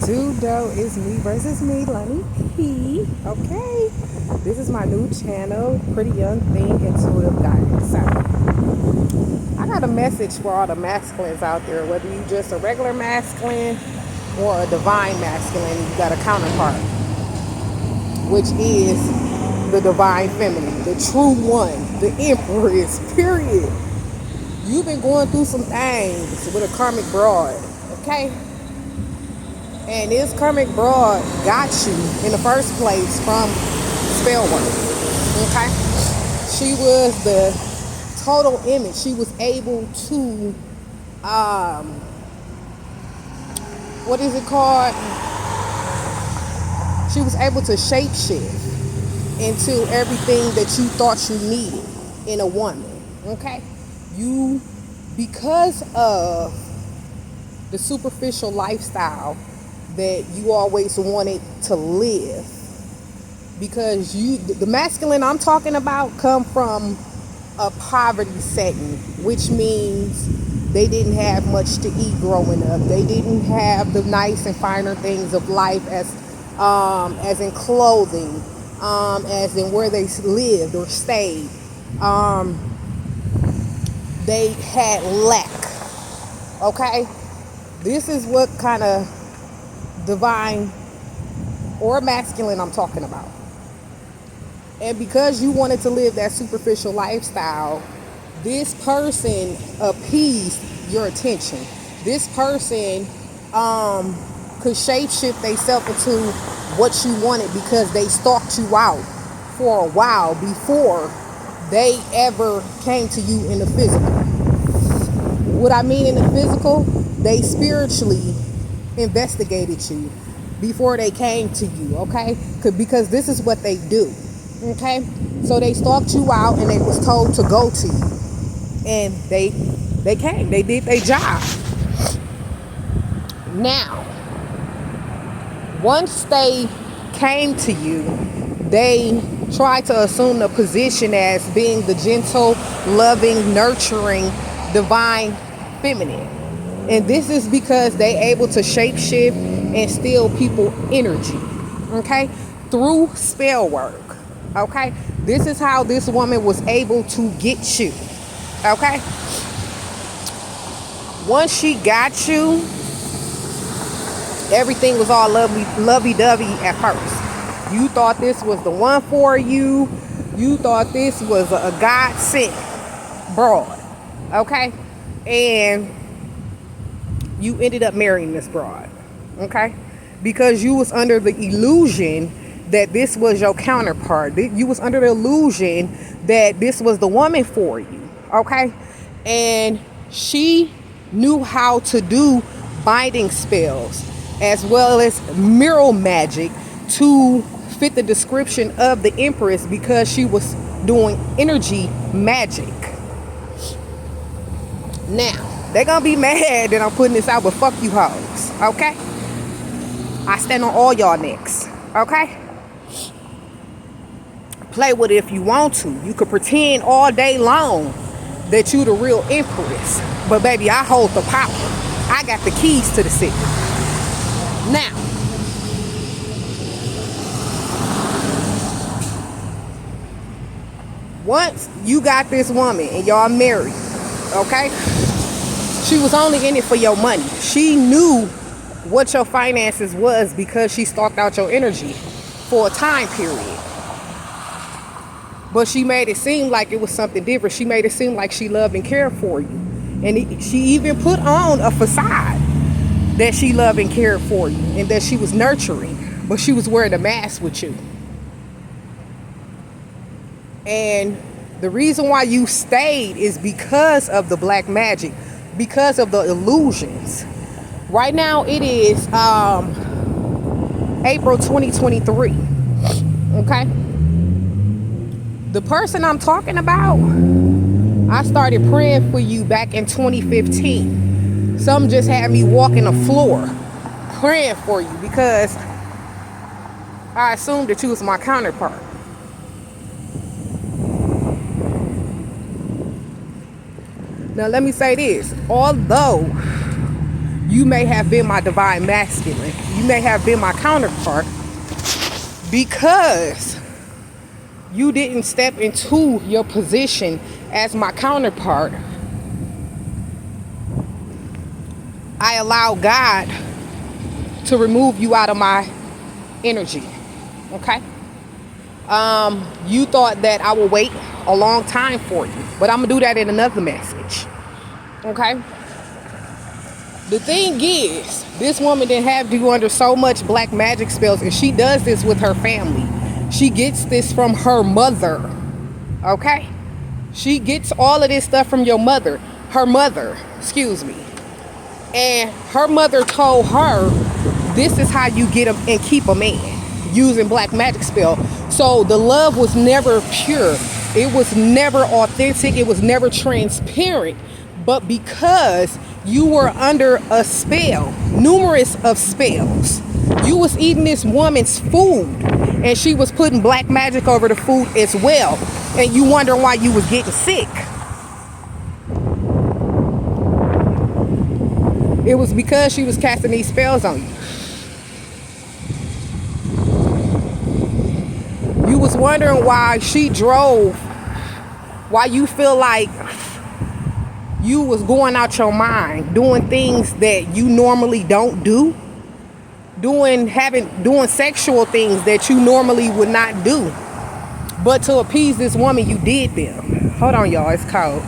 do, though? It's me versus me, Lonnie P. Okay. This is my new channel, Pretty Young Thing Intuitive Guidance. So, I got a message for all the masculines out there. Whether you just a regular masculine or a divine masculine, you got a counterpart, which is the divine feminine, the true one, the empress, period. You've been going through some things with a karmic broad, okay? And this karmic broad got you in the first place from spell work, okay? She was the total image. She was able to, what is it called? She was able to shapeshift into everything that you thought you needed in a woman, okay? You, because of the superficial lifestyle that you always wanted to live, because the masculine I'm talking about come from a poverty setting, which means they didn't have much to eat growing up. They didn't have the nice and finer things of life, as in clothing, as in where they lived or stayed. They had lack. Okay, this is what kind of divine or masculine I'm talking about. And because you wanted to live that superficial lifestyle, this person appeased your attention. This person could shapeshift themselves into what you wanted, because they stalked you out for a while before they ever came to you in the physical. What I mean in the physical, they spiritually investigated you before they came to you, okay? Because this is what they do, okay? So they stalked you out and they was told to go to you. And they came, they did their job. Now, once they came to you, they tried to assume the position as being the gentle, loving, nurturing, divine feminine. And this is because they able to shapeshift and steal people energy, okay, through spell work, okay? This is how this woman was able to get you, okay? Once she got you, everything was all lovey-dovey at first. You thought this was the one for you. You thought this was a God-sent broad, okay? And you ended up marrying this broad, okay? Because you was under the illusion that this was your counterpart. You was under the illusion that this was the woman for you, okay? And she knew how to do binding spells as well as mirror magic to fit the description of the empress, because she was doing energy magic. Now, they're gonna be mad that I'm putting this out, but fuck you hoes, okay? I stand on all y'all necks, okay? Play with it if you want to. You could pretend all day long that you the real empress, but baby, I hold the power. I got the keys to the city. Now, once you got this woman and y'all married, okay? She was only in it for your money. She knew what your finances was because she stalked out your energy for a time period. But she made it seem like it was something different. She made it seem like she loved and cared for you. And she even put on a facade that she loved and cared for you and that she was nurturing. But she was wearing a mask with you. And the reason why you stayed is because of the black magic, because of the illusions. Right now it is April 2023, okay? The person I'm talking about, I started praying for you back in 2015. Some just had me walking the floor praying for you because I assumed that you was my counterpart. Now let me say this, although you may have been my divine masculine. You may have been my counterpart because you didn't step into your position as my counterpart. I allowed God to remove you out of my energy. Okay? You thought that I would wait a long time for you, but I'm gonna do that in another message. Okay? The thing is, this woman didn't have you under so much black magic spells, and she does this with her family. She gets this from her mother. Okay? She gets all of this stuff from your mother. Her mother, excuse me. And her mother told her, this is how you get and keep a man, using black magic spell. So the love was never pure. It was never authentic. It was never transparent. But because you were under a spell, numerous of spells, you was eating this woman's food, and she was putting black magic over the food as well. And you wonder why you was getting sick. It was because she was casting these spells on you. You was wondering why she drove, why you feel like you was going out your mind, doing things that you normally don't do, doing sexual things that you normally would not do. But to appease this woman, you did them. Hold on, y'all, it's cold.